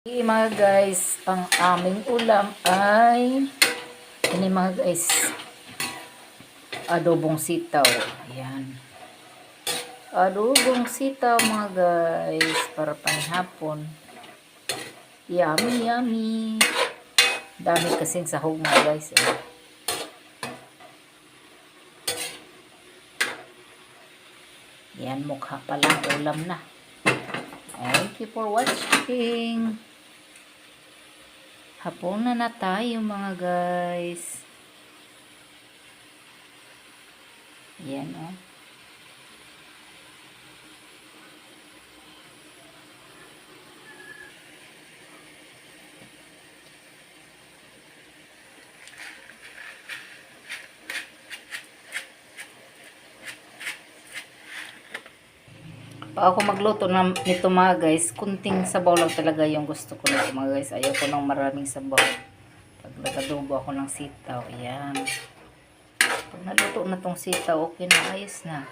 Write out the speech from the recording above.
Okay, mga guys, ang aming ulam ay ini mga guys, adobong sitaw. Ayan. Adobong sitaw mga guys, para panghapon. Yummy, yummy. Dami kasing sahog mga guys. Yan, mukha pa lang ulam na. Thank you for watching. Hapon na tayo mga guys. Yan o. Pag ako magluto nito mga guys, kunting sabaw lang talaga yung gusto ko nito mga guys. Ayaw ko ng maraming sabaw. Pag nagadubo ako ng sitaw, ayan. Pag naluto na tong sitaw, okay na, ayos na.